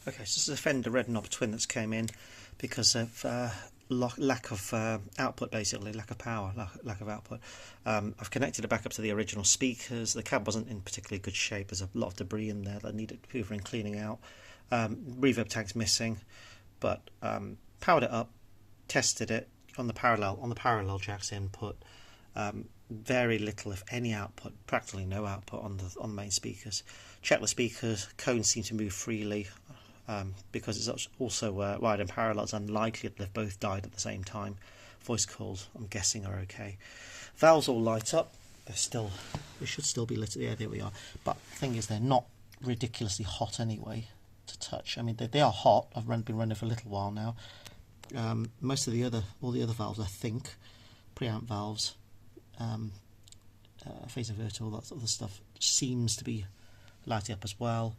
Okay, so this is a Fender Red Knob Twin that's came in because of lack of output, basically, lack of power, lack of output. I've connected it back up to the original speakers. The cab wasn't in particularly good shape. There's a lot of debris in there that needed hoovering, cleaning out. Reverb tank's missing, but powered it up, tested it on the parallel jacks input. Very little, if any, output, practically no output on the main speakers. Check the speakers, cones seem to move freely. Because it's also wired in parallel, it's unlikely that they've both died at the same time. Voice calls, I'm guessing, are okay. Valves all light up. They should still be lit. Yeah, there we are. But the thing is, they're not ridiculously hot anyway to touch. I mean, they are hot. I've been running for a little while now. Most of all the other valves, I think, preamp valves, phase inverter, all that sort of stuff, seems to be lighting up as well.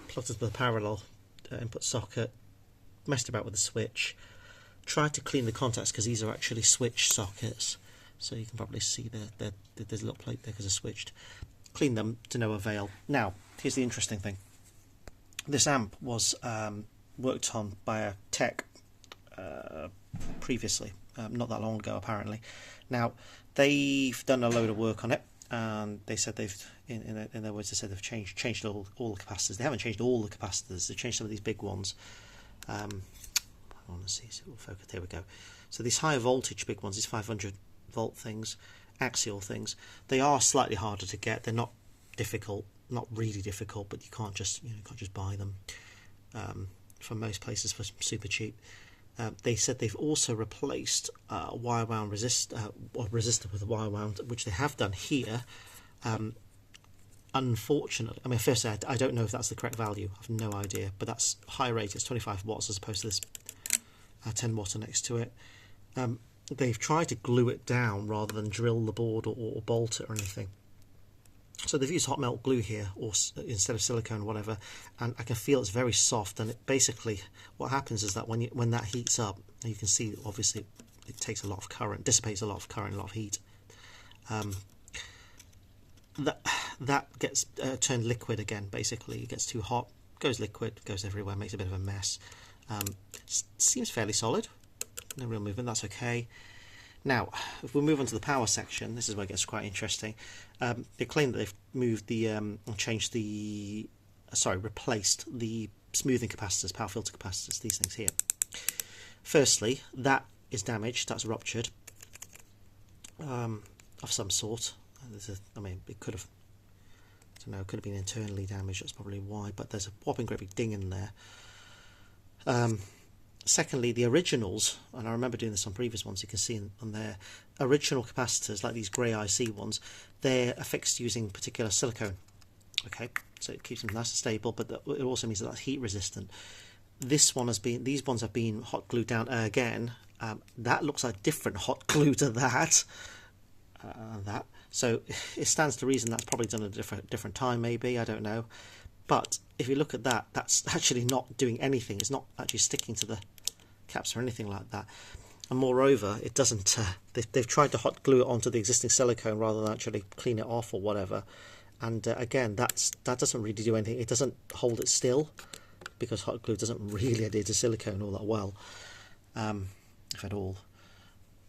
Plugged into the parallel input socket, messed about with the switch, tried to clean the contacts because these are actually switch sockets, so you can probably see there's a little plate there because they're switched. Cleaned them to no avail. Now, here's the interesting thing. This amp was worked on by a tech previously, not that long ago apparently. Now, they've done a load of work on it, and they said in their words, they said they've changed all the capacitors. They haven't changed all the capacitors. They've changed some of these big ones. I want to see, so we'll focus. There we go. So these high voltage big ones, these 500 volt things, axial things, they are slightly harder to get. They're not difficult, not really difficult, but you can't just buy them from most places for super cheap. They said they've also replaced wire wound resistor with a wire wound, which they have done here. Unfortunately, I mean, firstly, I don't know if that's the correct value. I have no idea, but that's high rate. It's 25 watts as opposed to this 10 watt next to it. They've tried to glue it down rather than drill the board or bolt it or anything. So they've used hot melt glue here, or instead of silicone or whatever, and I can feel it's very soft. And it basically, what happens is that when that heats up, you can see obviously it takes a lot of current, dissipates a lot of current, a lot of heat. That gets turned liquid again. Basically, it gets too hot, goes liquid, goes everywhere, makes a bit of a mess. Seems fairly solid, no real movement. That's okay. Now, if we move on to the power section, this is where it gets quite interesting. They claim that they've moved replaced the smoothing capacitors, power filter capacitors, these things here. Firstly, that is damaged, that's ruptured of some sort. It could have, I don't know, it could have been internally damaged, that's probably why, but there's a whopping great big ding in there. Secondly, the originals, and I remember doing this on previous ones, you can see on their original capacitors, like these grey IC ones, they're affixed using particular silicone. Okay, so it keeps them nice and stable, but it also means that that's heat resistant. These ones have been hot glued down again. That looks like different hot glue to that. So it stands to reason that's probably done at a different time, maybe, I don't know. But if you look at that, that's actually not doing anything. It's not actually sticking to the caps or anything like that. And moreover, it doesn't. They've tried to hot glue it onto the existing silicone rather than actually clean it off or whatever. And again, that doesn't really do anything. It doesn't hold it still because hot glue doesn't really adhere to silicone all that well, if at all.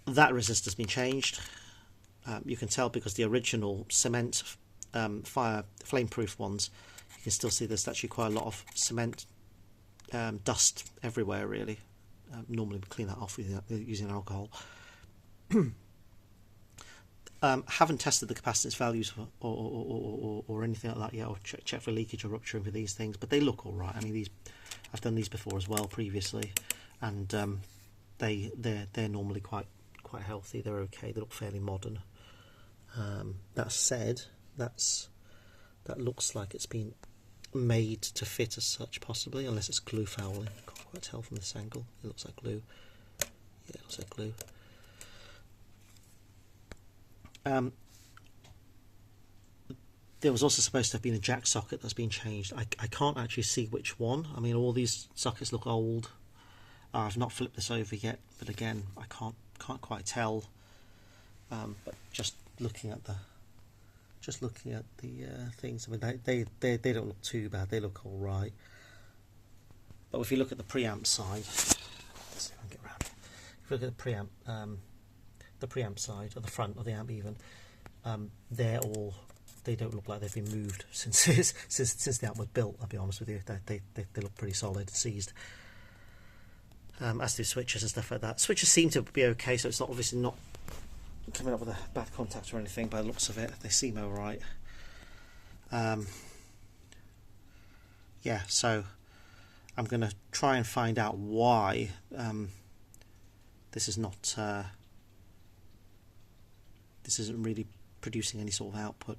That resistor's been changed. You can tell because the original cement flame-proof ones, you can still see there's actually quite a lot of cement dust everywhere, really. Normally we clean that off using alcohol. Haven't tested the capacitance values or anything like that yet, or check for leakage or rupturing for these things, but they look all right. I mean, I've done these before as well previously, and they're normally quite healthy. They're okay. They look fairly modern. That said, that looks like it's been made to fit as such, possibly, unless it's glue fouling. Can't quite tell from this angle. It looks like glue. Yeah, it looks like glue. There was also supposed to have been a jack socket that's been changed. I can't actually see which one. I mean, all these sockets look old. I've not flipped this over yet, but again, I can't quite tell. But just looking at just looking at the things, I mean, they don't look too bad, they look all right. But if you look at the preamp side, let's see if I can get around here. If you look at the preamp side, or the front of the amp even, they don't look like they've been moved since the amp was built. I'll be honest with you, they look pretty solid, seized. As do switches and stuff like that. Switches seem to be okay, so it's not obviously not coming up with a bad contact or anything by the looks of it. They seem alright. Yeah, so I'm going to try and find out why this is not this isn't really producing any sort of output